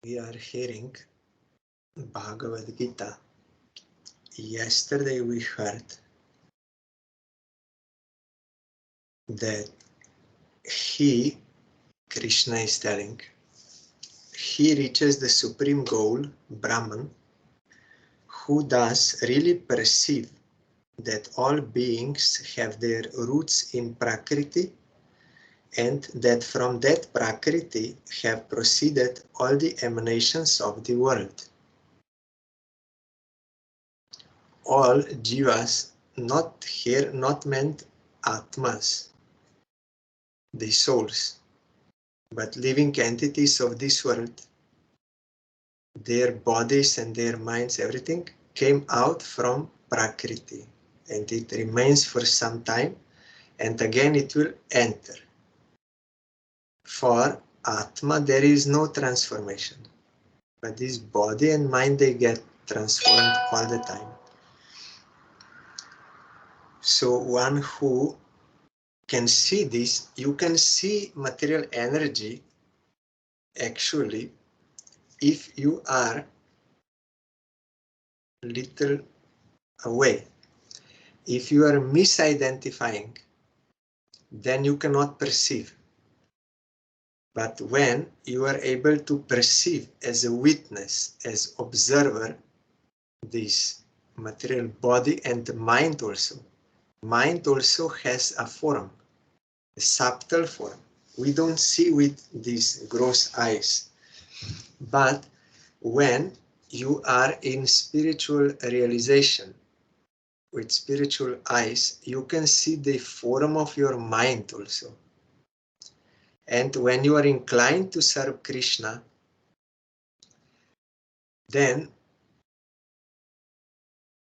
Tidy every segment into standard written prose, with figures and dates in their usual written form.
We are hearing Bhagavad Gita. Yesterday we heard that Krishna is telling, he reaches the supreme goal, Brahman, who does really perceive that all beings have their roots in Prakriti, and that from that Prakriti have proceeded all the emanations of the world. All jivas, not here, not meant atmas, the souls, but living entities of this world, their bodies and their minds, everything came out from Prakriti, and it remains for some time, and again it will enter. For Atma, there is no transformation, but this body and mind, they get transformed all the time. So one who can see this, you can see material energy actually if you are little away. If you are misidentifying, then you cannot perceive. But when you are able to perceive as a witness, as observer, this material body and mind also has a form, a subtle form. We don't see with these gross eyes. But when you are in spiritual realization, with spiritual eyes, you can see the form of your mind also. And when you are inclined to serve Krishna, then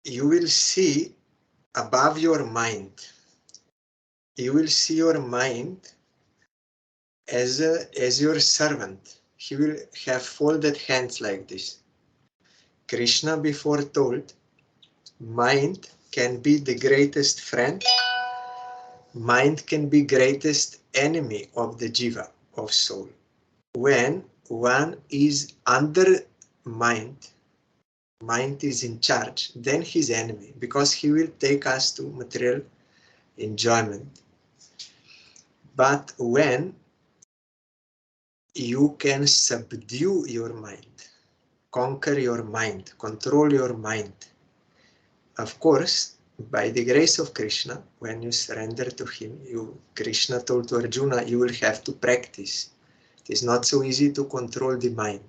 you will see above your mind. You will see your mind as your servant. He will have folded hands like this. Krishna before told, mind can be the greatest friend. Mind can be greatest enemy of the jiva, of soul. When one is under mind, mind is in charge, then he's enemy, because he will take us to material enjoyment. But when you can subdue your mind, conquer your mind, control your mind, of course, by the grace of Krishna, when you surrender to him, Krishna told to Arjuna, you will have to practice. It is not so easy to control the mind.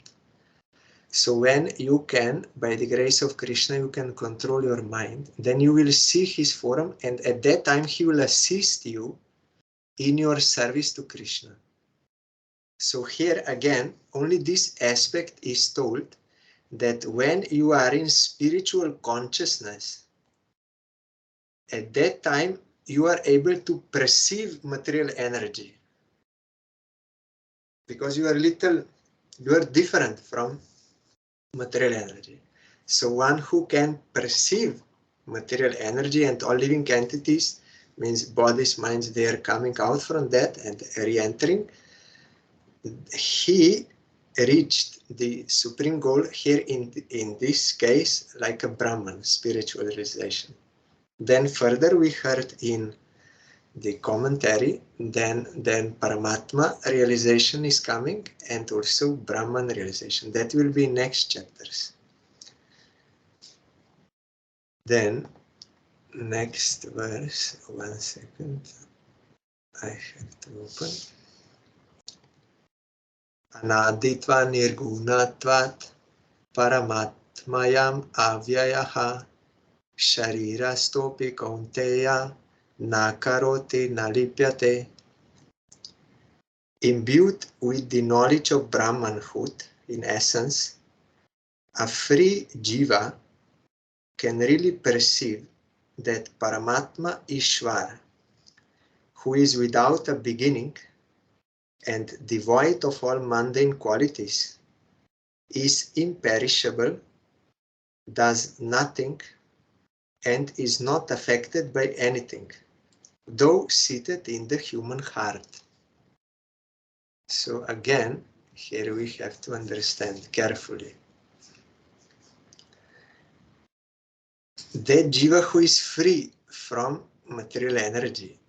So when you can, by the grace of Krishna, you can control your mind, then you will see his form, and at that time he will assist you in your service to Krishna. So here again, only this aspect is told, that when you are in spiritual consciousness, at that time you are able to perceive material energy. Because you are different from material energy. So one who can perceive material energy and all living entities, means bodies, minds, they are coming out from that and re-entering, he reached the supreme goal here in this case like a Brahman, spiritual realization. Then further we heard in the commentary, then Paramatma realization is coming, and also Brahman realization. That will be next chapters. Then next verse, 1 second, I have to open. Anaditva nirgunatvat paramatmayam avyayaha sharira stopi kaunteya nakaroti nalipyate. Imbued with the knowledge of Brahmanhood, in essence, a free jiva can really perceive that Paramatma Ishvara, who is without a beginning and devoid of all mundane qualities, is imperishable, does nothing, and is not affected by anything, though seated in the human heart. So again, Here we have to understand carefully. That jiva who is free from material energy,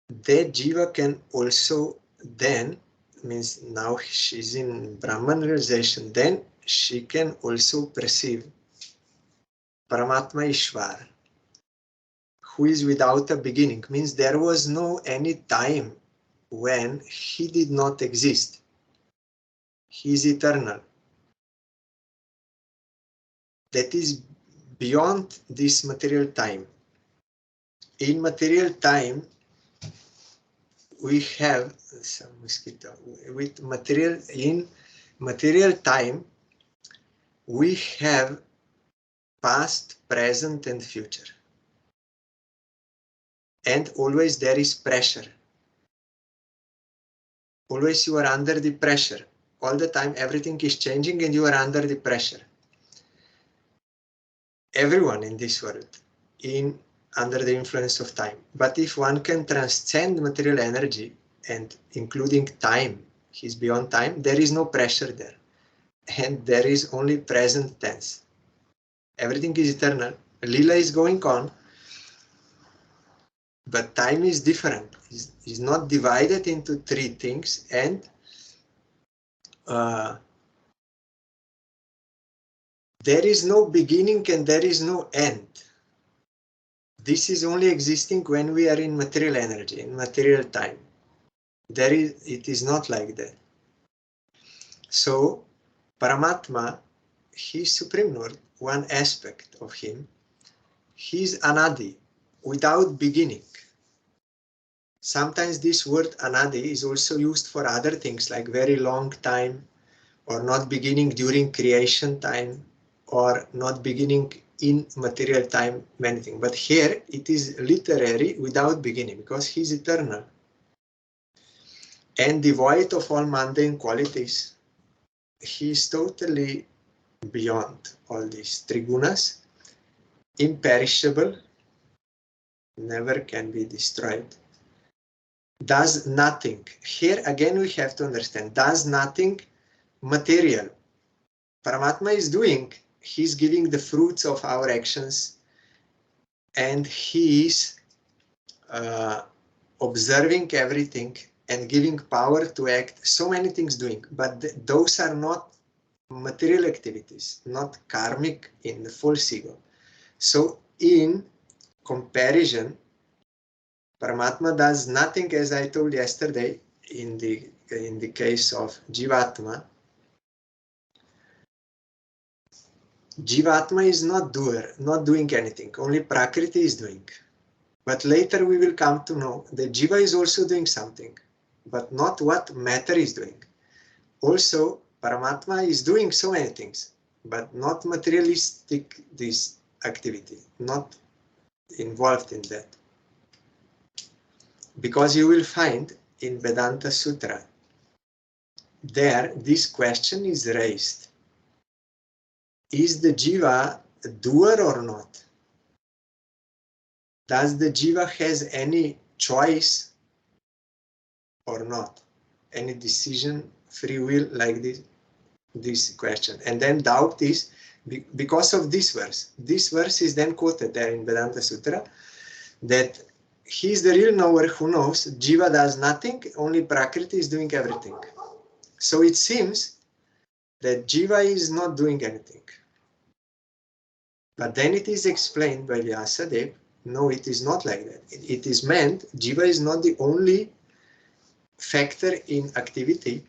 that jiva can also then, means now she's in Brahman realization, then she can also perceive Paramatma Ishvar, who is without a beginning, means there was no any time when he did not exist. He is eternal. That is beyond this material time. In material time, we have some mosquito. With material, in material time, we have past, present, and future. And always there is pressure. Always you are under the pressure. All the time everything is changing and you are under the pressure. Everyone in this world under the influence of time. But if one can transcend material energy and including time, he's beyond time, there is no pressure there. And there is only present tense. Everything is eternal. Lila is going on, but time is different. It's not divided into three things, and there is no beginning and there is no end. This is only existing when we are in material energy, in material time. It is not like that. So, Paramatma, he is Supreme Lord, one aspect of him. He is Anadi, without beginning. Sometimes this word Anadi is also used for other things like very long time, or not beginning during creation time, or not beginning in material time, many things. But here it is literary without beginning, because he is eternal and devoid of all mundane qualities. He is totally beyond all these trigunas, imperishable, never can be destroyed, does nothing. Here again we have to understand, does nothing material. Paramatma is doing, he's giving the fruits of our actions, and he is observing everything and giving power to act, so many things doing, but those are not material activities, not karmic in the false ego. So in comparison, Paramatma does nothing, as I told yesterday, in the case of Jivatma. Jivatma is not doer, not doing anything, only Prakriti is doing. But later we will come to know that Jiva is also doing something, but not what matter is doing. Also, Paramatma is doing so many things, but not materialistic this activity, not involved in that. Because you will find in Vedanta Sutra, there this question is raised. Is the Jiva a doer or not? Does the Jiva has any choice or not? Any decision, free will, like this question? And then doubt is, because of this verse. This verse is then quoted there in Vedanta Sutra, that he is the real knower who knows Jiva does nothing, only Prakriti is doing everything. So it seems that Jiva is not doing anything. But then it is explained by Vyasadeva, no, it is not like that. It is meant, Jiva is not the only factor in activity,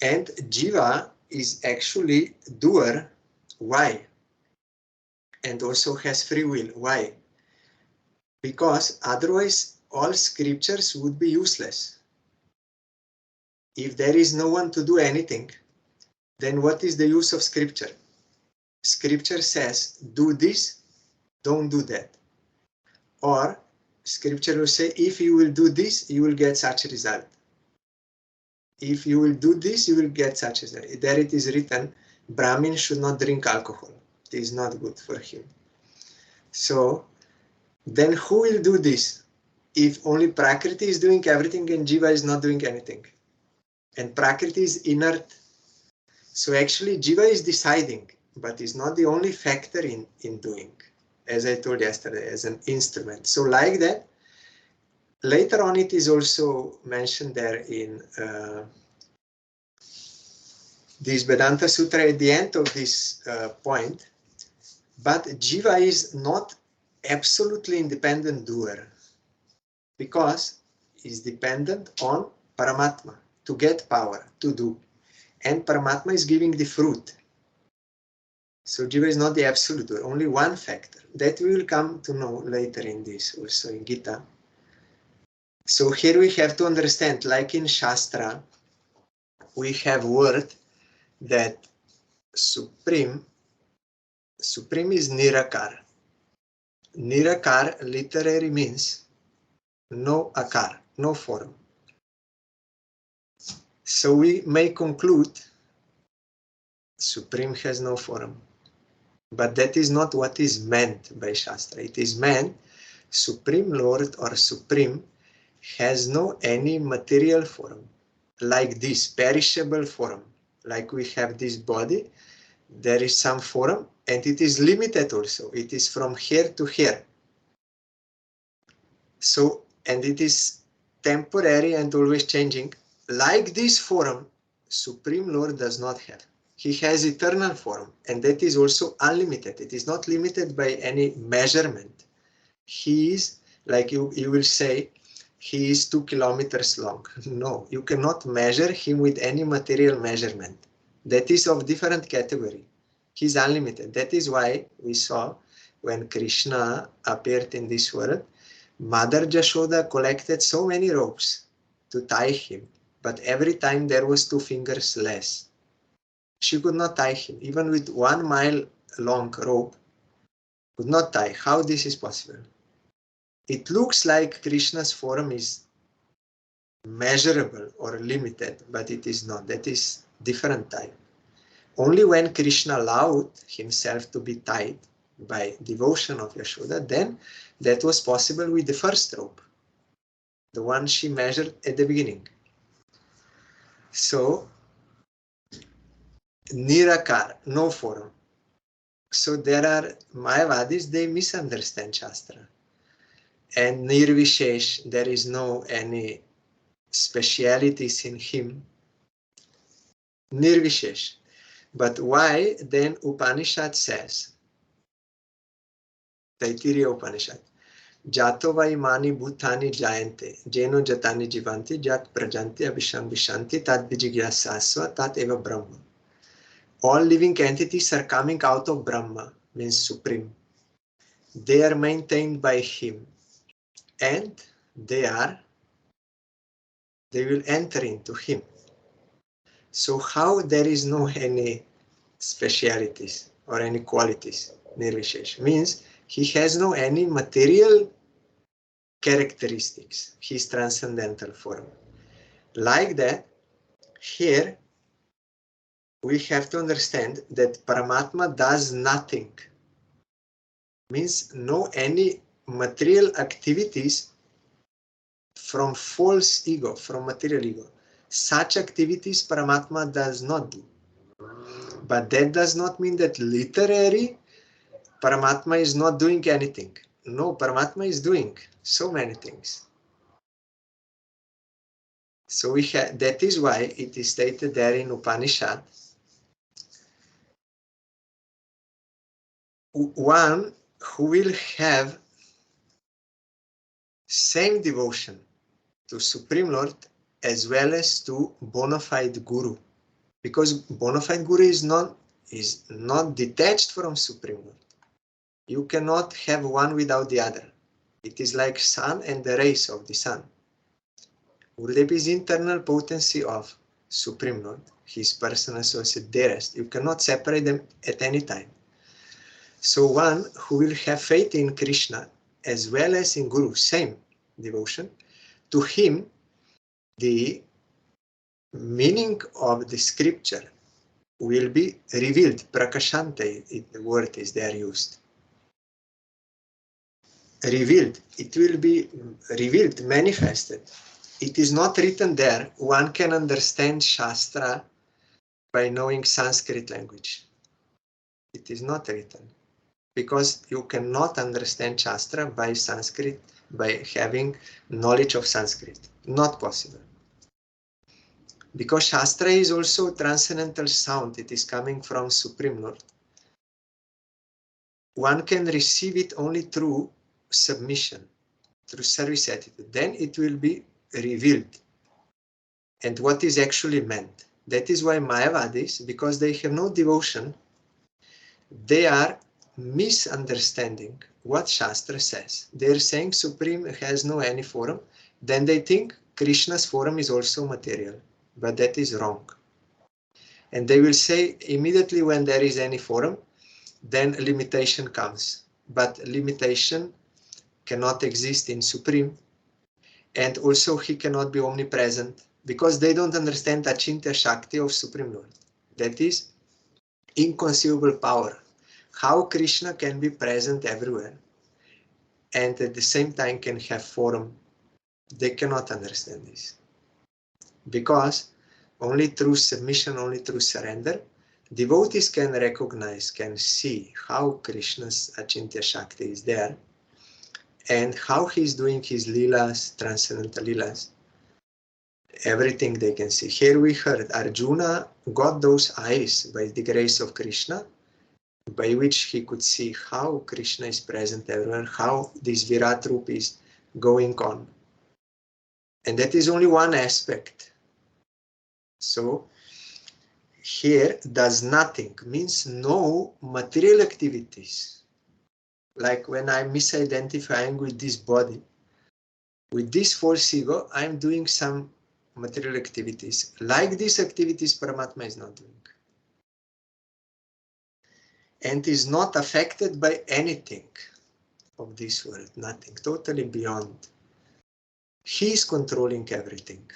and Jiva is actually doer. Why? And also has free will. Why? Because otherwise all scriptures would be useless. If there is no one to do anything, then what is the use of scripture? Scripture says, do this, don't do that. Or scripture will say, if you will do this, you will get such a result. If you will do this, you will get such a result. There it is written, Brahmin should not drink alcohol. It is not good for him. So then who will do this? if only Prakriti is doing everything and Jiva is not doing anything. And Prakriti is inert. So actually Jiva is deciding, but is not the only factor in doing, as I told yesterday, as an instrument. So like that, later on it is also mentioned there in this Vedanta Sutra at the end of this point, but Jiva is not absolutely independent doer, because is dependent on Paramatma to get power to do. And Paramatma is giving the fruit. So Jiva is not the absolute doer, only one factor. That we will come to know later in this, also in Gita. So here we have to understand, like in Shastra, we have word that Supreme is Nirakar. Nirakar literally means no akar, no form. So we may conclude Supreme has no form. But that is not what is meant by Shastra. It is meant Supreme Lord or Supreme has no any material form, like this perishable form. Like we have this body, there is some form, and it is limited also. It is from here to here. So, and it is temporary and always changing. Like this form, Supreme Lord does not have. He has eternal form, and that is also unlimited. It is not limited by any measurement. He is, like you will say, he is 2 kilometers long. No, you cannot measure him with any material measurement. That is of different category. He is unlimited. That is why we saw when Krishna appeared in this world, Mother Jashoda collected so many ropes to tie him, but every time there was 2 fingers less. She could not tie him, even with 1 mile long rope, could not tie. How this is possible? It looks like Krishna's form is measurable or limited, but it is not. That is different type. Only when Krishna allowed himself to be tied by devotion of Yashoda, then that was possible with the first rope, the one she measured at the beginning. So, Nirakar, no form. So there are Mayavadis, they misunderstand Shastra. And Nirvishesh, there is no any specialities in him. Nirvishesh. But why then Upanishad says, Taittiriya Upanishad, Jato vai mani bhutani jayante, jeno jatani jivanti, jat prajanti abhisham vishanti, tat vijigyasasva, tat eva Brahma. All living entities are coming out of Brahma, means Supreme. They are maintained by him, and they will enter into him. So how there is no any specialities or any qualities, Nirvishesh, means he has no any material characteristics, his transcendental form. Like that, here we have to understand that Paramatma does nothing, means no any material activities from false ego, from material ego. Such activities Paramatma does not do. But that does not mean that literally Paramatma is not doing anything. No, Paramatma is doing so many things. So that is why it is stated there in Upanishad, one who will have same devotion to Supreme Lord as well as to bona fide Guru. Because bona fide Guru is not detached from Supreme Lord. You cannot have one without the other. It is like sun and the rays of the sun. Gurudev is internal potency of Supreme Lord, his personal associate, dearest. You cannot separate them at any time. So one who will have faith in Krishna as well as in Guru, same devotion, to him the meaning of the scripture will be revealed. Prakashante, the word is there used. revealed. It will be revealed, manifested. It is not written there. One can understand Shastra by knowing Sanskrit language. It is not written. Because you cannot understand Shastra by Sanskrit, by having knowledge of Sanskrit. Not possible. Because Shastra is also transcendental sound. It is coming from Supreme Lord. One can receive it only through submission, through service attitude. Then it will be revealed. And what is actually meant. That is why Mayavadis, because they have no devotion, they are misunderstanding what Shastra says. They're saying Supreme has no any form. Then they think Krishna's form is also material. But that is wrong. And they will say immediately when there is any form, then limitation comes. But limitation cannot exist in Supreme. And also he cannot be omnipresent because they don't understand Achintya Shakti of Supreme Lord. That is inconceivable power. How Krishna can be present everywhere and at the same time can have form. They cannot understand this. Because only through submission, only through surrender, devotees can recognize, can see how Krishna's Achintya Shakti is there and how he's doing his leelas, transcendental leelas. Everything they can see. Here we heard Arjuna got those eyes by the grace of Krishna, by which he could see how Krishna is present everywhere, how this Virat Rup is going on. And that is only one aspect. So here does nothing means no material activities. Like when I'm misidentifying with this body, with this false ego, I'm doing some material activities. Like these activities Paramatma is not doing. And is not affected by anything of this world, nothing, totally beyond. He is controlling everything.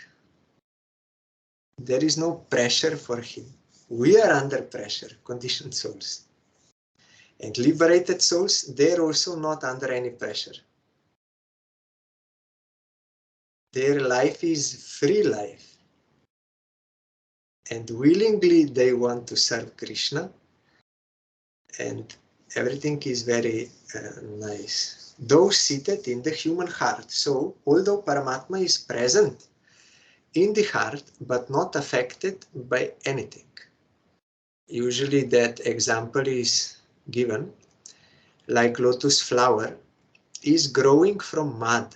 There is no pressure for him. We are under pressure, conditioned souls. And liberated souls, they're also not under any pressure. Their life is free life. And willingly they want to serve Krishna. And everything is very nice. Though seated in the human heart. So, although Paramatma is present in the heart, but not affected by anything. Usually that example is given, like lotus flower is growing from mud,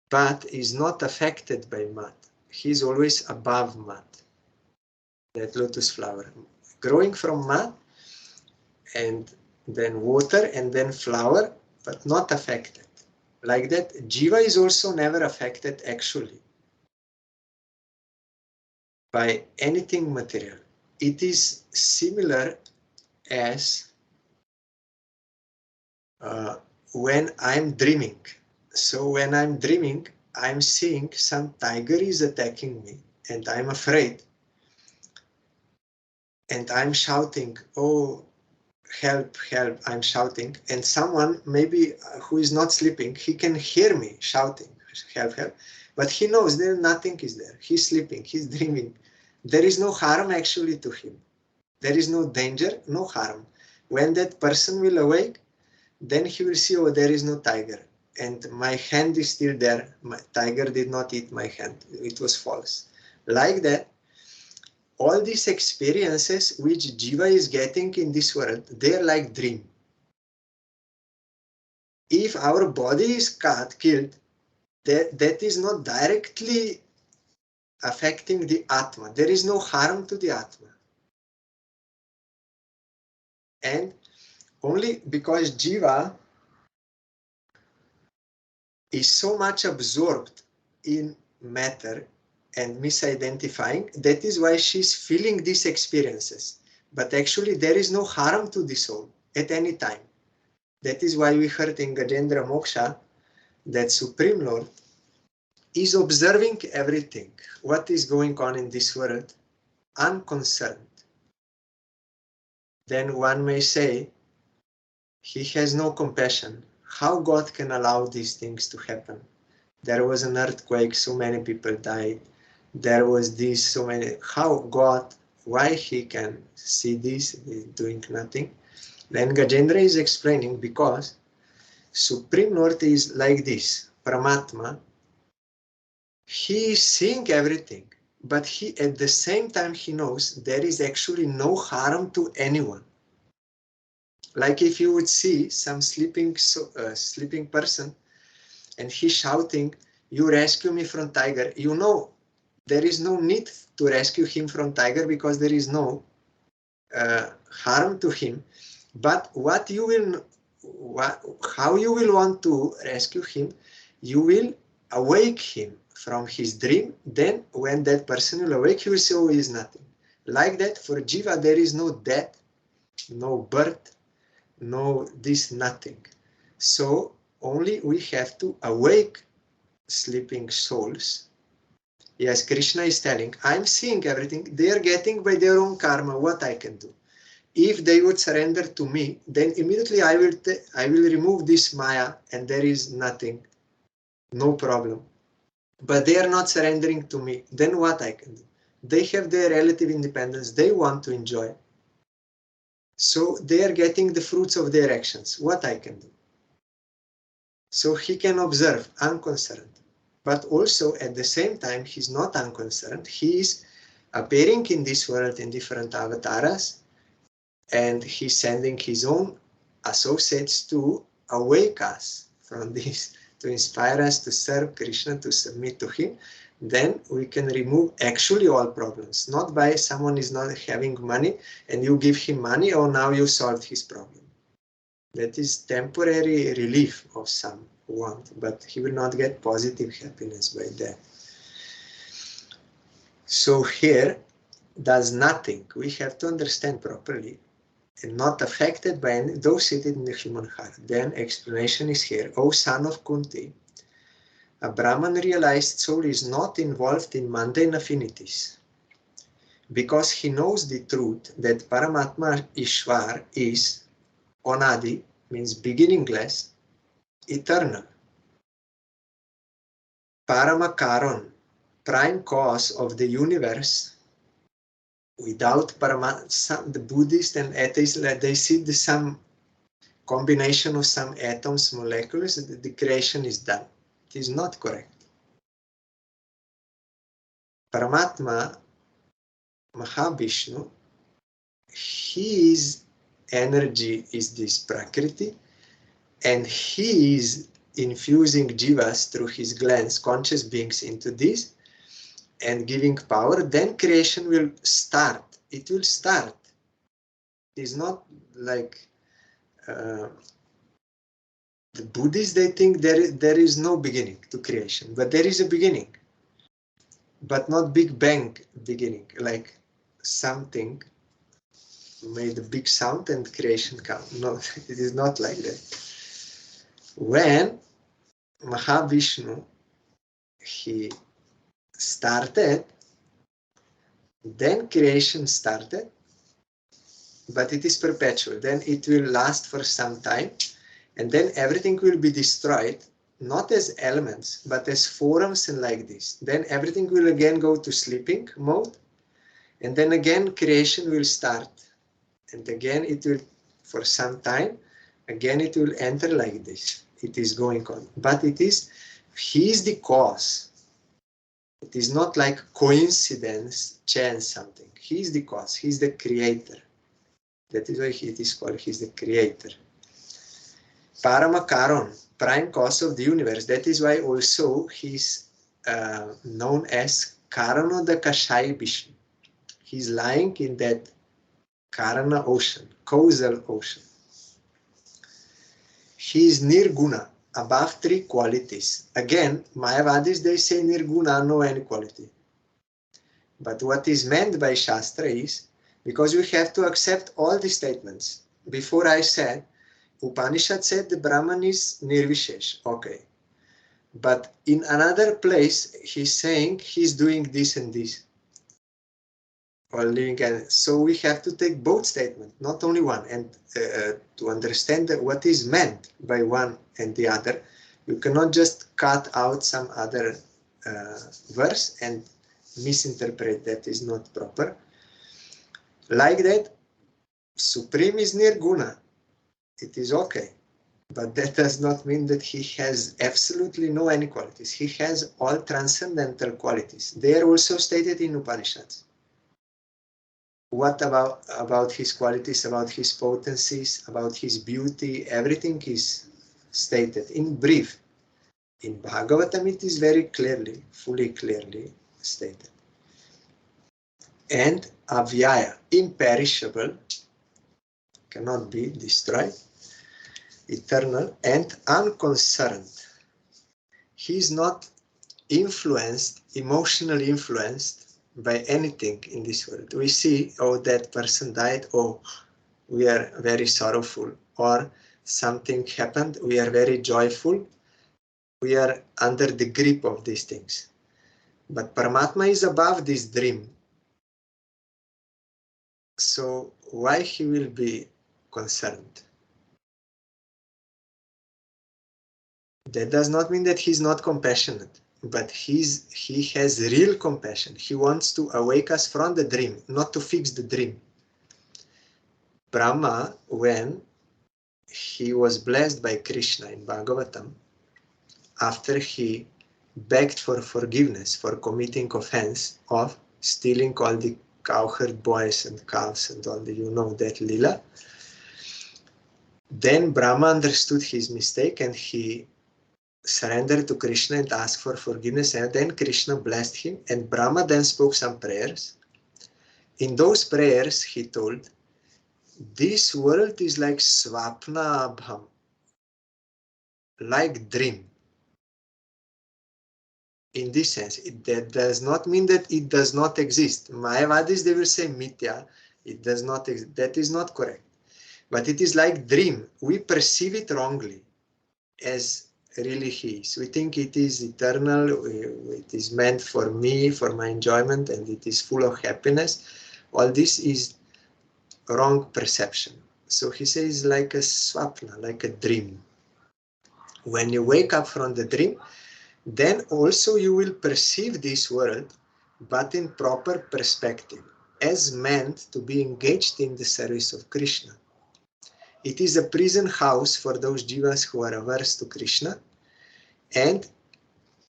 but is not affected by mud. He is always above mud. That lotus flower growing from mud and then water and then flower, but not affected. Like that, Jiva is also never affected actually by anything material. It is similar as when I'm dreaming. So when I'm dreaming, I'm seeing some tiger is attacking me and I'm afraid. And I'm shouting, oh, help, help, I'm shouting. And someone maybe who is not sleeping, he can hear me shouting, help, help. But he knows there nothing is there. He's sleeping, he's dreaming. There is no harm actually to him. There is no danger, no harm. When that person will awake, then he will see, oh, there is no tiger. And my hand is still there. My tiger did not eat my hand. It was false. Like that, all these experiences which Jiva is getting in this world, they are like dream. If our body is killed, that is not directly affecting the Atma. There is no harm to the Atma. And only because Jiva is so much absorbed in matter and misidentifying, that is why she's feeling these experiences. But actually there is no harm to the soul at any time. That is why we heard in Gajendra Moksha that Supreme Lord is observing everything, what is going on in this world, unconcerned. then one may say, he has no compassion. How God can allow these things to happen? There was an earthquake, so many people died. There was this, so many. How God, why he can see this, doing nothing? Then Gajendra is explaining, because Supreme Lord is like this, Paramatma. He is seeing everything, but he at the same time he knows there is actually no harm to anyone. Like if you would see some sleeping person and he's shouting, "You rescue me from tiger," you know there is no need to rescue him from tiger because there is no harm to him. But how you will want to rescue him, you will awake him from his dream. Then when that person will awake, he will say, "Oh, is nothing." Like that, for Jiva, there is no death, no birth, no this, nothing. So only we have to awake sleeping souls. Yes, Krishna is telling, I'm seeing everything. They are getting by their own karma what I can do. If they would surrender to me, then immediately I will remove this Maya and there is nothing, no problem. But they are not surrendering to me. Then what I can do? They have their relative independence. They want to enjoy. So they are getting the fruits of their actions. What I can do? So he can observe, unconcerned. But also at the same time, he's not unconcerned. He is appearing in this world in different avatars, and he's sending his own associates to awake us from this, to inspire us to serve Krishna, to submit to him. Then we can remove actually all problems, not by someone is not having money and you give him money, or now you solved his problem. That is temporary relief of some want, but he will not get positive happiness by that. So here, does nothing. We have to understand properly, and not affected by any, though seated in the human heart. Then explanation is here. O son of Kunti, a Brahman realized soul is not involved in mundane affinities, because he knows the truth that Paramatma Ishwar is Onadi, means beginningless, eternal. Paramakaran, prime cause of the universe. Without Paramatma, the Buddhists and atheists, they see some combination of some atoms, molecules, the creation is done. It is not correct. Paramatma, Mahavishnu, his energy is this Prakriti, and he is infusing jivas through his glands, conscious beings, into this and giving power. Then creation will start. It will start. It is not like the Buddhists, they think there is no beginning to creation, but there is a beginning, but not Big Bang beginning, like something made a big sound and creation comes. No, it is not like that. When Mahavishnu, he started, then creation started, but it is perpetual. Then it will last for some time, and then everything will be destroyed, not as elements, but as forms and like this. Then everything will again go to sleeping mode, and then again creation will start. And again it will, for some time, again it will enter like this. It is going on. But it is, he is the cause. It is not like coincidence, chance, something. He is the cause. He is the creator. That is why it is called, he is the creator. Paramakaran, prime cause of the universe. That is why also he is known as Karana the Kashai Vishnu. He is lying in that Karana ocean, causal ocean. He is Nirguna, above three qualities. Again, Mayavadis, they say Nirguna, no any quality. But what is meant by Shastra is, because we have to accept all the statements. Before I said, Upanishad said the Brahman is Nirvishesh. Okay. But in another place, he's saying he's doing this and this. All living, and so we have to take both statements, not only one, and to understand what is meant by one and the other. You cannot just cut out some other verse and misinterpret. That is not proper. Like that, Supreme is Nirguna. It is okay. But that does not mean that he has absolutely no any qualities. He has all transcendental qualities. They are also stated in Upanishads. What about his qualities, about his potencies, about his beauty? Everything is stated in brief. In Bhagavatam, it is very clearly, fully clearly stated. And avyaya, imperishable, cannot be destroyed, eternal, and unconcerned. He is not influenced, emotionally influenced by anything in this world. We see, oh, that person died, oh, we are very sorrowful, or something happened, we are very joyful. We are under the grip of these things. But Paramatma is above this dream. So why he will be concerned? That does not mean that he's not compassionate, but he has real compassion. He wants to awake us from the dream, not to fix the dream. Brahma, when he was blessed by Krishna in Bhagavatam, after he begged for forgiveness for committing offense of stealing all the cowherd boys and calves and all the, you know, that lila, then Brahma understood his mistake and he surrendered to Krishna and asked for forgiveness, and then Krishna blessed him, and Brahma then spoke some prayers. In those prayers he told, this world is like swapna abham, like dream. In this sense, that does not mean that it does not exist. Mayavadis, they will say mithya, it does not exist. That is not correct. But it is like dream. We perceive it wrongly as really he is. We think it is eternal, it is meant for me, for my enjoyment, and it is full of happiness. All this is wrong perception. So he says like a swapna, like a dream. When you wake up from the dream, then also you will perceive this world, but in proper perspective, as meant to be engaged in the service of Krishna. It is a prison house for those jivas who are averse to Krishna, and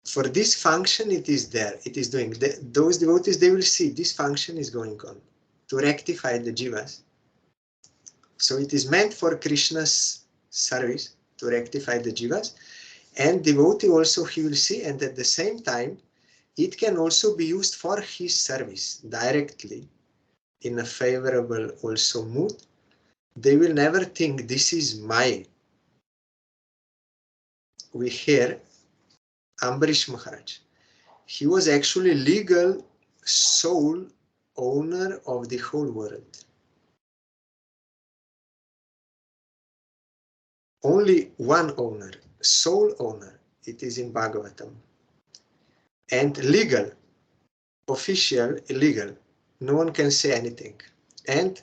for this function it is there, it is doing. Those devotees, they will see this function is going on, to rectify the jivas. So it is meant for Krishna's service, to rectify the jivas, and devotee also he will see, and at the same time, it can also be used for his service directly in a favorable also mood. They will never think this is my. We hear Ambarish Maharaj. He was actually legal sole owner of the whole world. Only one owner, sole owner. It is in Bhagavatam. And legal, official, illegal. No one can say anything. And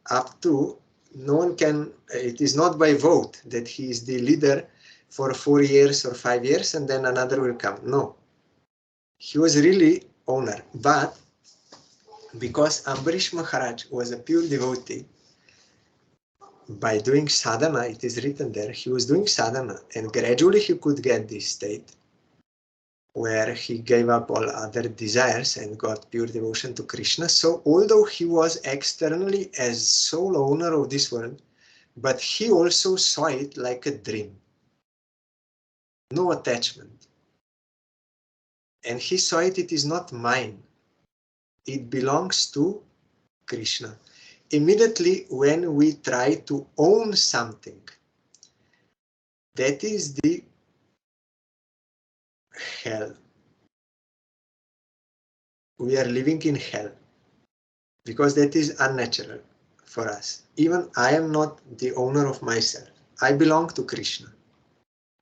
up to, no one can, it is not by vote that he is the leader for 4 years or 5 years and then another will come. No. He was really owner. But because Ambarish Maharaj was a pure devotee, by doing sadhana, it is written there, he was doing sadhana and gradually he could get this state where he gave up all other desires and got pure devotion to Krishna. So although he was externally as sole owner of this world, but he also saw it like a dream. No attachment. And he saw it, it is not mine. It belongs to Krishna. Immediately when we try to own something, that is the hell. We are living in hell because that is unnatural for us. Even I am not the owner of myself. I belong to Krishna.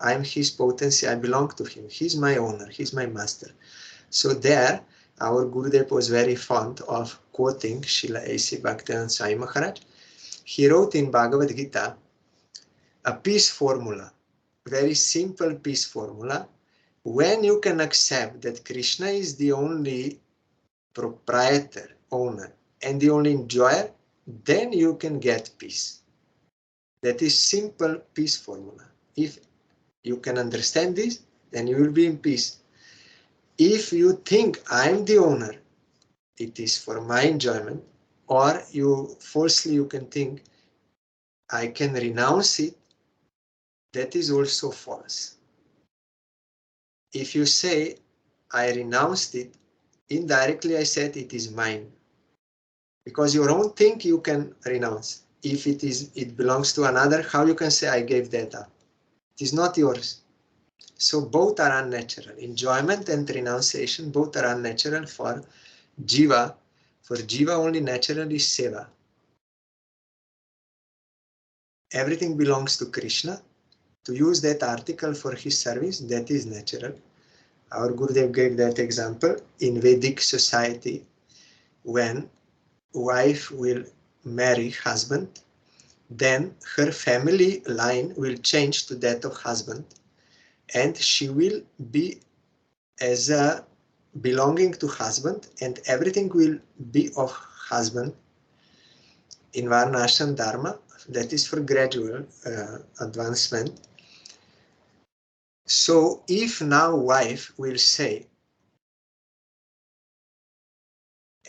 I am his potency. I belong to him. He's my owner. He's my master. So there, Our Gurudev was very fond of quoting Srila A.C. Bhaktivedanta Swami Maharaj. He wrote in Bhagavad Gita a peace formula, very simple peace formula. When you can accept that Krishna is the only proprietor, owner, and the only enjoyer, then you can get peace. That is simple peace formula. If you can understand this, then you will be in peace. If you think I'm the owner, it is for my enjoyment, or you can think I can renounce it, that is also false. If you say I renounced it, indirectly I said it is mine. Because your own thing you can renounce. If it belongs to another, how you can say I gave that up? It is not yours. So both are unnatural. Enjoyment and renunciation, both are unnatural for Jiva. For Jiva only natural is Seva. Everything belongs to Krishna. To use that article for his service, that is natural. Our Gurudev gave that example in Vedic society. When wife will marry husband, then her family line will change to that of husband, and she will be as a belonging to husband, and everything will be of husband in Varnashram Dharma. That is for gradual advancement. So if now wife will say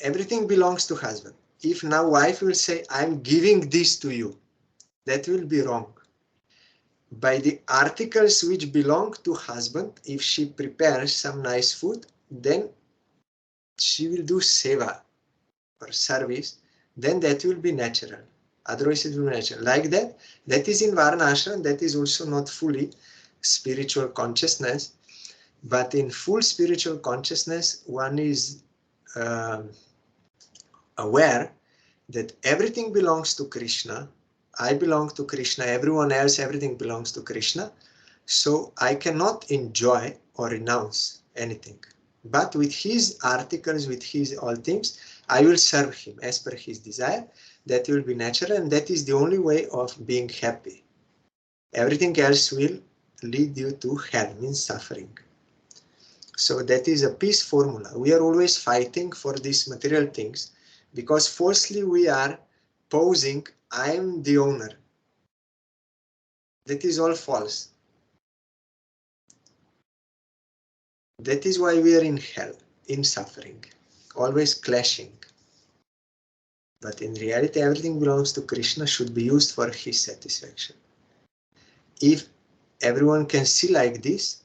everything belongs to husband, if now wife will say I'm giving this to you, that will be wrong. By the articles which belong to husband, if she prepares some nice food, then she will do seva or service, then that will be natural. Otherwise it will be natural. Like that, that is in Varnashram, that is also not fully spiritual consciousness, but in full spiritual consciousness, one is aware that everything belongs to Krishna. I belong to Krishna, everyone else, everything belongs to Krishna. So I cannot enjoy or renounce anything. But with his articles, with his all things, I will serve him as per his desire. That will be natural, and that is the only way of being happy. Everything else will lead you to hell, means suffering. So that is a peace formula. We are always fighting for these material things because falsely we are posing, I am the owner. That is all false. That is why we are in hell, in suffering, always clashing. But in reality, everything belongs to Krishna, should be used for his satisfaction. If everyone can see like this,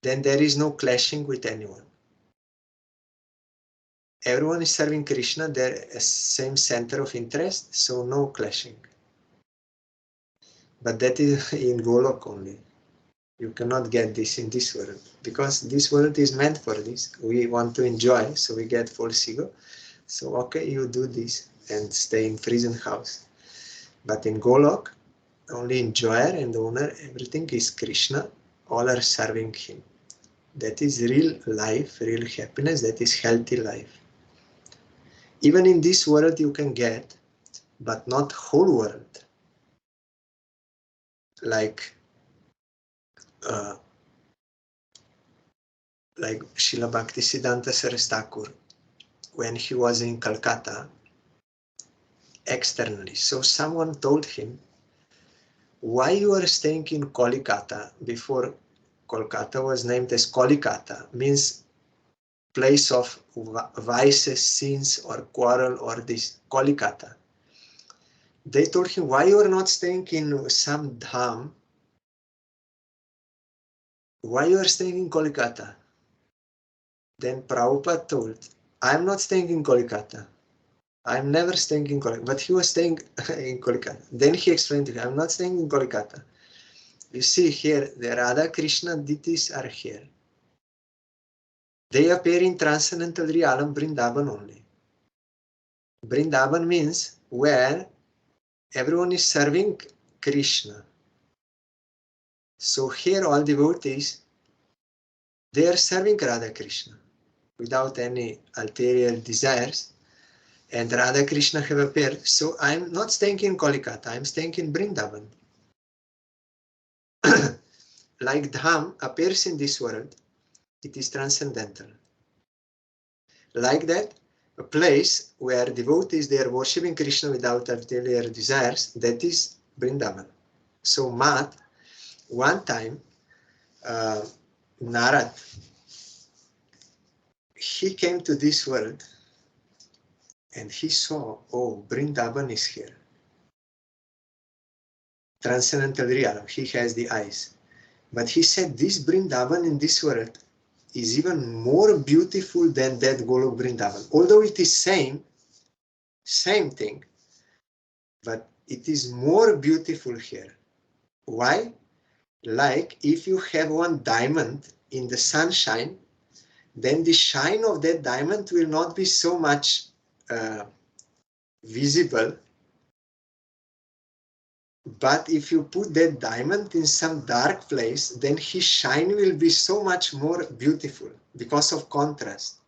then there is no clashing with anyone. Everyone is serving Krishna, they're a same center of interest, so no clashing. But that is in Golok only. You cannot get this in this world, because this world is meant for this. We want to enjoy, so we get false ego. So okay, you do this and stay in prison house. But in Golok, only enjoyer and owner, everything is Krishna. All are serving him. That is real life, real happiness. That is healthy life. Even in this world you can get, but not whole world. Like Srila Bhaktisiddhanta Saraswati Thakur, when he was in Calcutta, externally. So someone told him, why you are staying in Kolikata? Before Kolkata was named as Kolikata, means place of vices, sins, or quarrel, or this, Kolikata. They told him, why you are not staying in some dham? Why you are staying in Kolikata? Then Prabhupada told, I am not staying in Kolikata. I am never staying in Kolikata. But he was staying in Kolikata. Then he explained to him, I am not staying in Kolikata. You see here, the Radha Krishna deities are here. They appear in transcendental realm Vrindavan only. Vrindavan means where everyone is serving Krishna. So here all devotees, they are serving Radha Krishna. without any ulterior desires, and Radha Krishna have appeared. So I'm not staying in Kolkata, I'm staying in Vrindavan. Like Dham appears in this world, it is transcendental. Like that, a place where devotees, they are worshipping Krishna without ulterior desires, that is Vrindavan. So Mat, one time, Narad, he came to this world and he saw, oh, Vrindavan is here. Transcendental realm, he has the eyes. But he said this Vrindavan in this world is even more beautiful than that Golok Vrindavan. Although it is same thing, but it is more beautiful here. Why? Like if you have one diamond in the sunshine, then the shine of that diamond will not be so much visible. But if you put that diamond in some dark place, then his shine will be so much more beautiful because of contrast.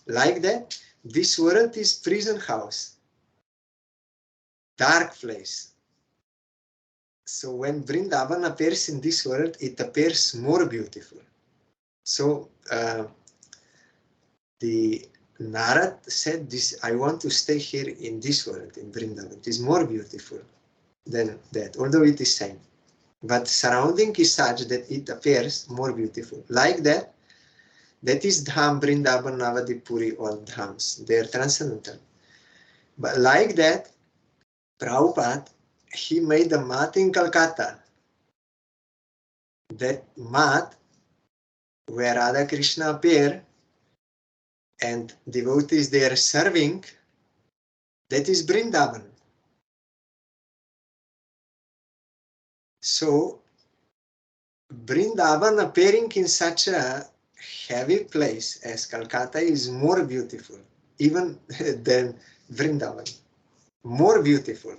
Like that, this world is prison house, dark place. So when Vrindavan appears in this world, it appears more beautiful. So the Narad said this, I want to stay here in this world, in Vrindavan. It is more beautiful than that, although it is same. But surrounding is such that it appears more beautiful. Like that, that is Dham, Vrindavan, Navadip, Puri, all Dhams. They are transcendental. But like that, Prabhupada, he made a mat in Calcutta. That mat, where Radha Krishna appear and devotees they are serving, that is Vrindavan. So, Vrindavan appearing in such a heavy place as Calcutta is more beautiful, even than Vrindavan. More beautiful.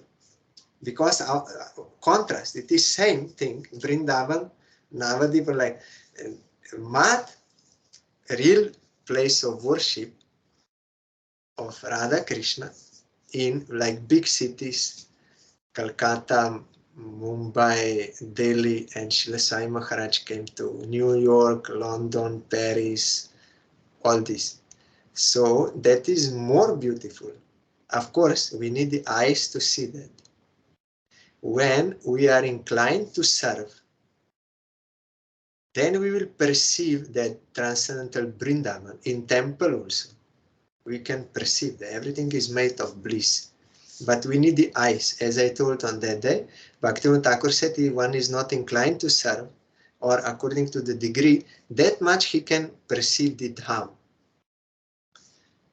Because of contrast, it is same thing, Vrindavan, Navadip, like Mat, real place of worship of Radha Krishna in like big cities, Calcutta, Mumbai, Delhi, and Srila Sai Maharaj came to New York, London, Paris, all this. So that is more beautiful. Of course, we need the eyes to see that. When we are inclined to serve, then we will perceive that transcendental Vrindavan in temple also. We can perceive that everything is made of bliss. But we need the eyes. As I told on that day, Bhaktivinoda Thakur said if one is not inclined to serve, or according to the degree, that much he can perceive the Dham.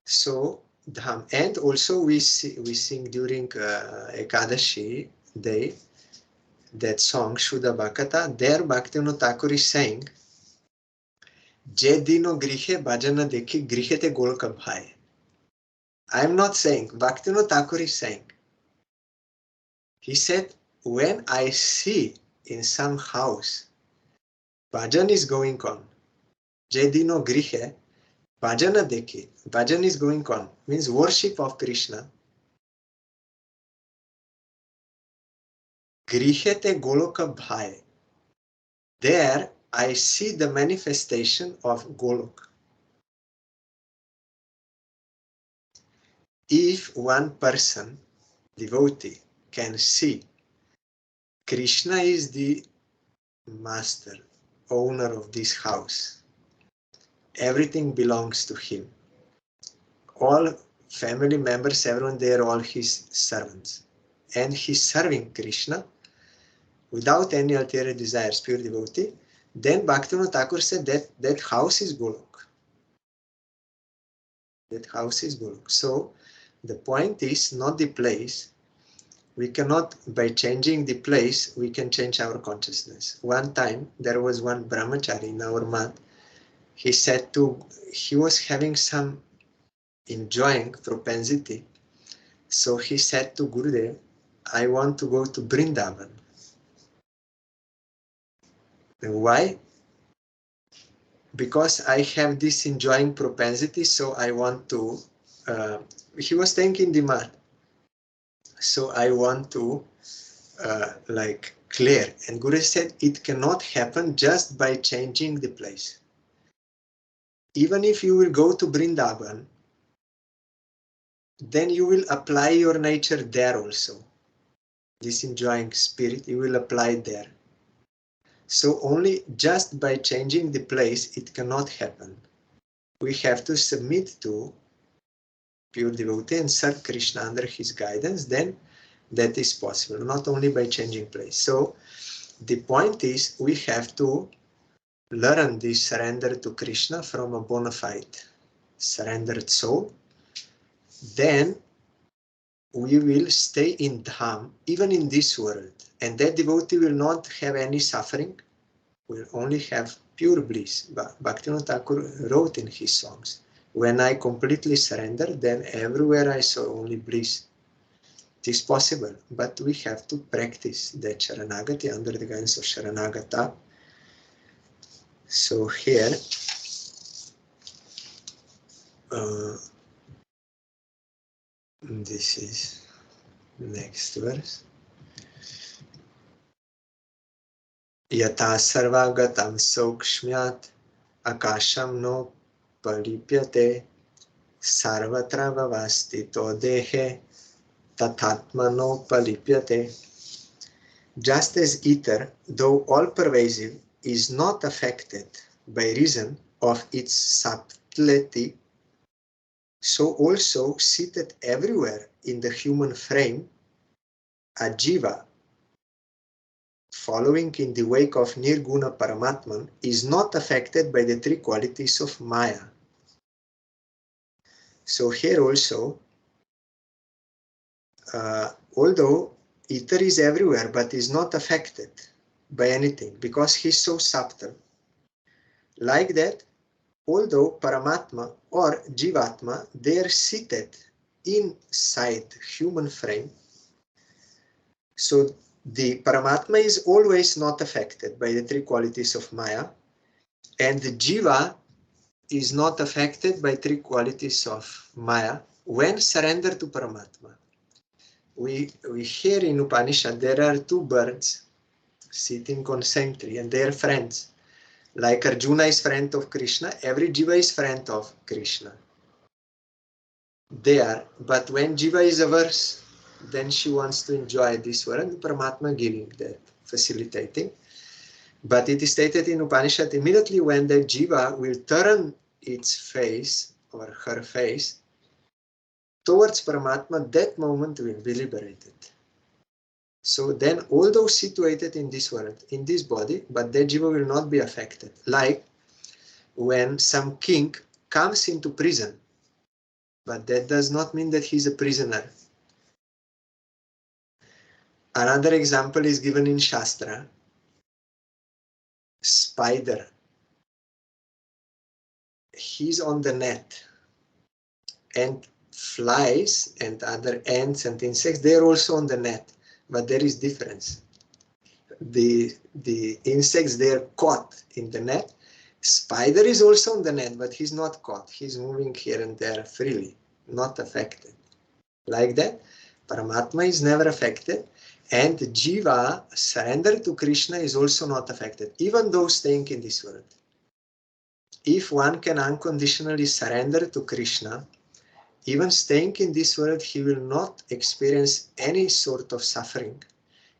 So, Dham. And also we sing during Ekadashi day, that song, Shuddha Bhakata. There Bhaktivinoda Thakur is saying, Je dino grihe bhajana dekhi grihete golka bhai. I am not saying, Bhaktivinoda Thakur is saying. He said, when I see in some house, bhajan is going on. Jedino grihe, bhajana dekhi. Bhajan is going on, means worship of Krishna. Grihete goloka bhai. There I see the manifestation of Golok. If one person, devotee, can see Krishna is the master, owner of this house, everything belongs to him. All family members, everyone, they are all his servants. And he's serving Krishna without any ulterior desires, pure devotee. Then Bhaktivinoda Thakur said that that house is Golok. That house is Golok. So the point is not the place. We cannot, by changing the place, we can change our consciousness. One time, there was one brahmachari in our mat. He was having some enjoying propensity. So he said to Gurudev, I want to go to Vrindavan. And why? because I have this enjoying propensity, so I want to, he was staying in the mud, so I want to like clear. And Guru said it cannot happen just by changing the place. Even if you will go to Vrindavan, then you will apply your nature there also. This enjoying spirit, you will apply there. So only just by changing the place, it cannot happen. We have to submit to pure devotee and serve Krishna under his guidance, then that is possible, not only by changing place. So the point is, we have to learn this surrender to Krishna from a bona fide surrendered soul. Then we will stay in Dham, even in this world. And that devotee will not have any suffering, will only have pure bliss. Bhaktivinoda Thakur wrote in his songs, when I completely surrender, then everywhere I saw only bliss. It is possible, but we have to practice that Sharanagati under the guidance of Sharanagata. So here, this is next verse. Yata sarvagatam sokshmyat akasham no palipyate sarvatra vavastito dehe tathatmano palipyate. Just as ether, though all-pervasive, is not affected by reason of its subtlety, so also seated everywhere in the human frame, a jiva, following in the wake of Nirguna Paramatman, is not affected by the three qualities of Maya. So here also, although ether is everywhere but is not affected by anything because he's so subtle, like that, although Paramatma or Jivatma, they are seated inside human frame, so the Paramatma is always not affected by the three qualities of Maya, and the Jiva is not affected by three qualities of Maya when surrendered to Paramatma. We hear in Upanishad there are two birds sitting on same tree and they are friends. Like Arjuna is friend of Krishna, every Jiva is friend of Krishna. They are, but when Jiva is averse, then she wants to enjoy this world, and Paramatma giving that, facilitating. But it is stated in Upanishad, immediately when the Jiva will turn its face or her face towards Paramatma, that moment will be liberated. So then, although situated in this world, in this body, but that Jiva will not be affected. Like when some king comes into prison, but that does not mean that he's a prisoner. Another example is given in Shastra. Spider. He's on the net. And flies and other ants and insects, they're also on the net. But there is difference. The insects, they're caught in the net. Spider is also on the net, but he's not caught. He's moving here and there freely, not affected. Like that, Paramatma is never affected, and Jiva, surrendered to Krishna, is also not affected, even though staying in this world. If one can unconditionally surrender to Krishna, even staying in this world, he will not experience any sort of suffering,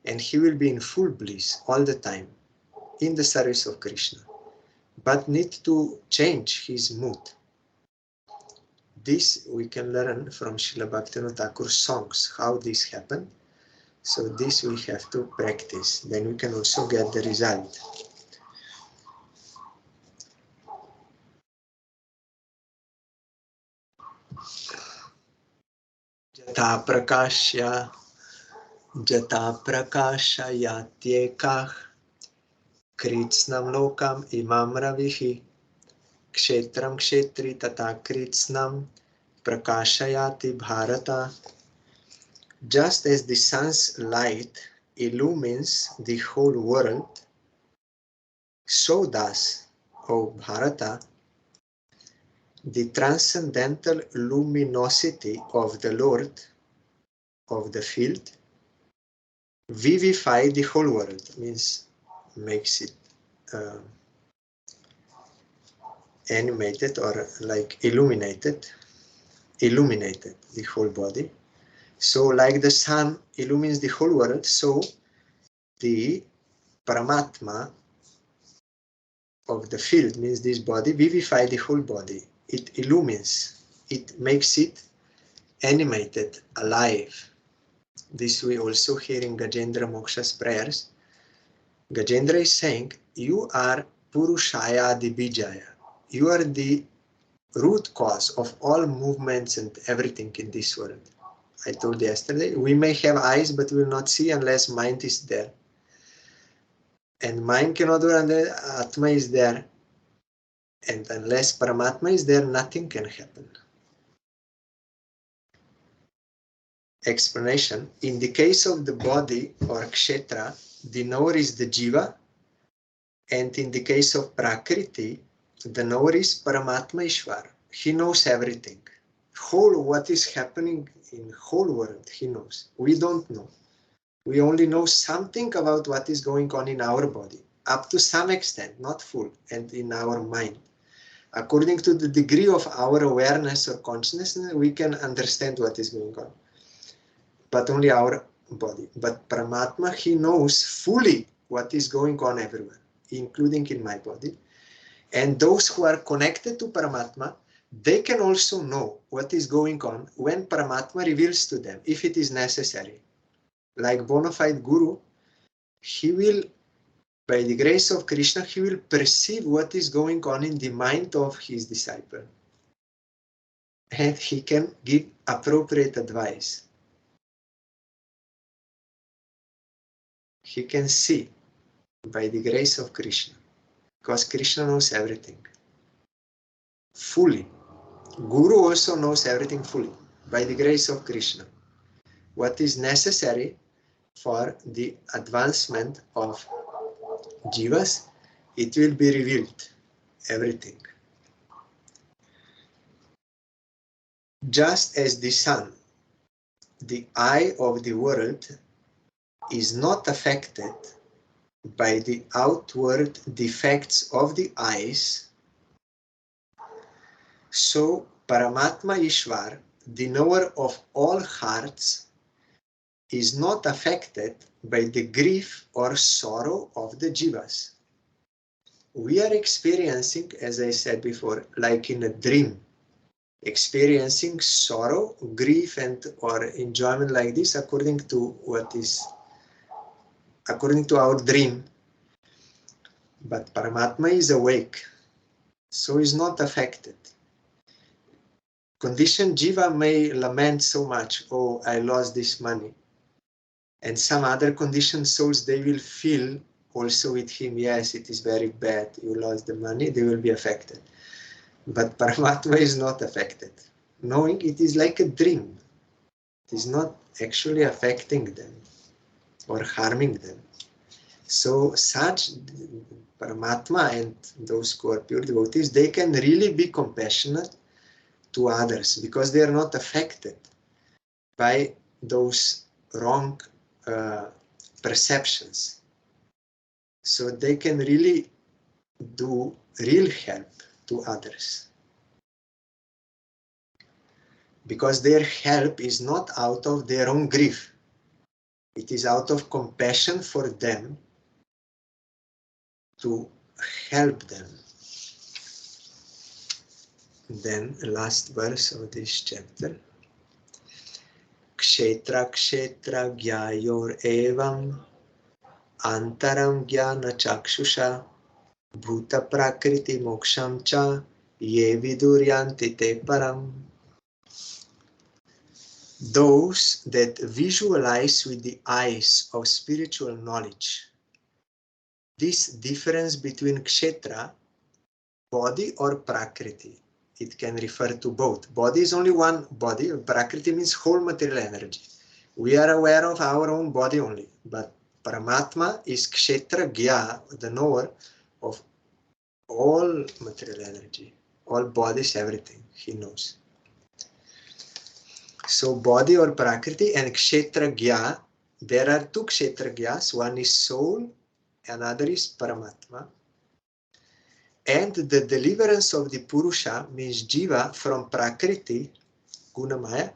and he will be in full bliss all the time, in the service of Krishna, but need to change his mood. This we can learn from Srila Bhaktivinoda Thakur's songs, how this happened. So this we have to practice, then we can also get the result. Jata prakashayatyekah kritsnam lokam imam ravihi kshetram kshetri tata kritsnam prakashayati bharata. Just as the sun's light illumines the whole world, so does O Bharata, the transcendental luminosity of the Lord of the field vivify the whole world, means makes it animated or like illuminated the whole body. So like the sun illumines the whole world, so the Paramatma of the field, means this body, vivify the whole body. It illumines, it makes it animated, alive. This we also hear in Gajendra Moksha's prayers. Gajendra is saying, you are Purushaya Dibijaya. You are the root cause of all movements and everything in this world. I told yesterday, we may have eyes, but we will not see unless mind is there. And mind cannot do unless Atma is there. And unless Paramatma is there, nothing can happen. Explanation. In the case of the body or kshetra, the knower is the jiva. And in the case of Prakriti, the knower is Paramatma Ishwar. He knows everything. Whole what is happening in whole world, he knows. We don't know. We only know something about what is going on in our body, up to some extent, not full, and in our mind. According to the degree of our awareness or consciousness, we can understand what is going on. But only our body. But Paramatma, he knows fully what is going on everywhere, including in my body. And those who are connected to Paramatma, they can also know what is going on when Paramatma reveals to them, if it is necessary. Like bona fide Guru, he will, by the grace of Krishna, he will perceive what is going on in the mind of his disciple. And he can give appropriate advice. He can see by the grace of Krishna, because Krishna knows everything fully. Guru also knows everything fully by the grace of Krishna. What is necessary for the advancement of jivas, it will be revealed, everything. Just as the sun, the eye of the world, is not affected by the outward defects of the eyes, so Paramatma Ishwar, the knower of all hearts, is not affected by the grief or sorrow of the jivas. We are experiencing, as I said before, like in a dream, experiencing sorrow, grief, and or enjoyment like this according to our dream. But Paramatma is awake, so is not affected. Conditioned jiva may lament so much, oh, I lost this money. And some other conditioned souls, they will feel also with him, yes, it is very bad, you lost the money, they will be affected. But Paramatma is not affected, knowing it is like a dream. It is not actually affecting them or harming them. So such Paramatma and those who are pure devotees, they can really be compassionate to others because they are not affected by those wrong perceptions. So they can really do real help to others. Because their help is not out of their own grief. It is out of compassion for them to help them. Then last verse of this chapter. Kshetra kshetra gyayor evam antaram jnana chakshusha bhuta prakriti moksham cha ye viduryanti te param. Those that visualize with the eyes of spiritual knowledge this difference between kshetra, body, or prakriti. It can refer to both. Body is only one body. Prakriti means whole material energy. We are aware of our own body only, but Paramatma is kshetra gya, the knower of all material energy, all bodies, everything, he knows. So body or Prakriti and Kshetragya, there are two Kshetragyas, one is soul, another is Paramatma. And the deliverance of the Purusha means Jiva from Prakriti, Gunamaya,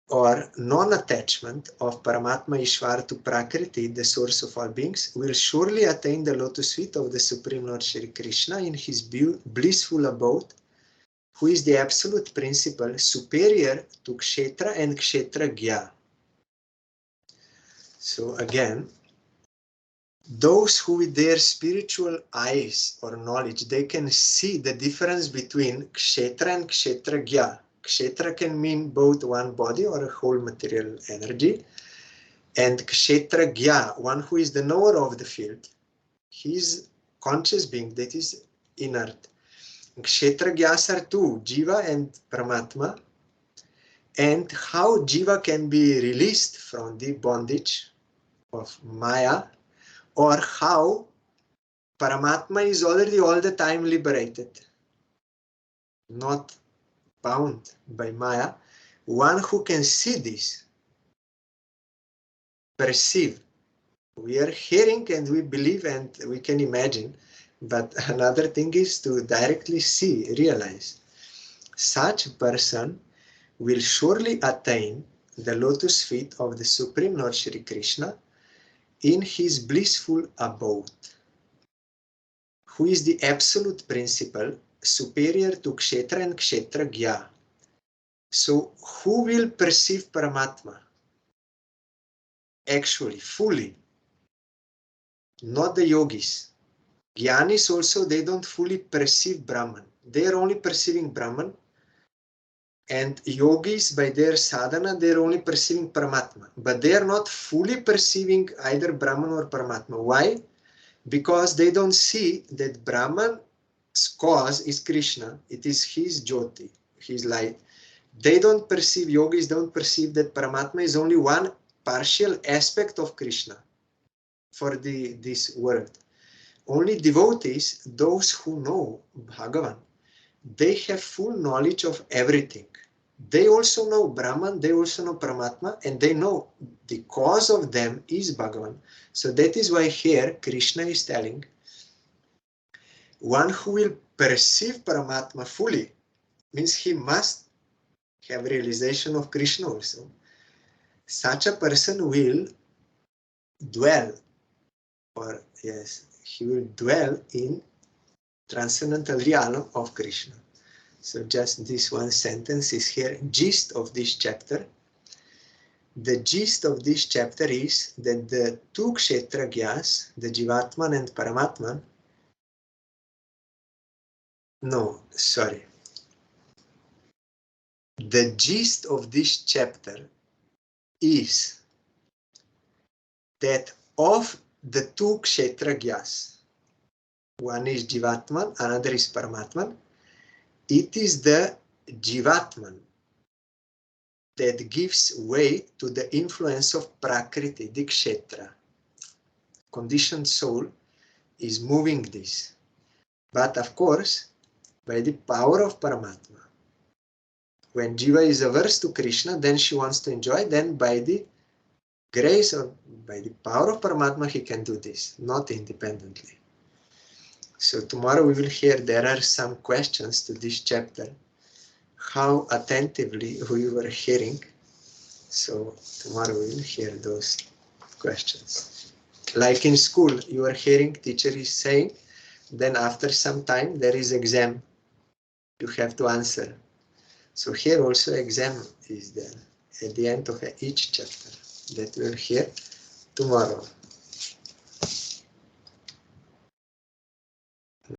or non-attachment of Paramatma Ishvara to Prakriti, the source of all beings, will surely attain the lotus feet of the Supreme Lord Shri Krishna in his blissful abode, who is the absolute principle superior to Kshetra and Kshetragya. So again, those who with their spiritual eyes or knowledge, they can see the difference between Kshetra and Kshetragya. Kshetra can mean both one body or a whole material energy. And Kshetragya, one who is the knower of the field, he is conscious being that is inert. Kshetragyas are two, Jiva and Paramatma. And how Jiva can be released from the bondage of Maya, or how Paramatma is already all the time liberated, not bound by Maya. One who can see this, perceive. We are hearing and we believe and we can imagine, but another thing is to directly see, realize. Such a person will surely attain the lotus feet of the Supreme Lord Shri Krishna in his blissful abode, who is the absolute principle superior to Kshetra and Kshetragya. So who will perceive Paramatma? Actually, fully. Not the yogis. Jnanis also, they don't fully perceive Brahman. They are only perceiving Brahman. And yogis, by their sadhana, they are only perceiving Paramatma. But they are not fully perceiving either Brahman or Paramatma. Why? Because they don't see that Brahman's cause is Krishna. It is his Jyoti, his light. They don't perceive, yogis don't perceive that Paramatma is only one partial aspect of Krishna for this world. Only devotees, those who know Bhagavan, they have full knowledge of everything. They also know Brahman, they also know Paramatma, and they know the cause of them is Bhagavan. So that is why here Krishna is telling, one who will perceive Paramatma fully means he must have realization of Krishna also. Such a person will dwell, or yes, he will dwell in transcendental realm of Krishna. So just this one sentence is here, gist of this chapter. The gist of this chapter is that the two Kshetragyas, the Jivatman and Paramatman, no, sorry. The gist of this chapter is that of the two Kshetragyas, one is Jivatman, another is Paramatman, it is the Jivatman that gives way to the influence of Prakriti, the Kshetra. Conditioned soul is moving this. But of course, by the power of Paramatma. When Jiva is averse to Krishna, then she wants to enjoy, then by the grace or by the power of Paramatma, he can do this, not independently. So tomorrow we will hear, there are some questions to this chapter, how attentively we were hearing. So tomorrow we will hear those questions. Like in school, you are hearing, teacher is saying, then after some time there is exam. You have to answer. So here also exam is there at the end of each chapter that we'll hear tomorrow.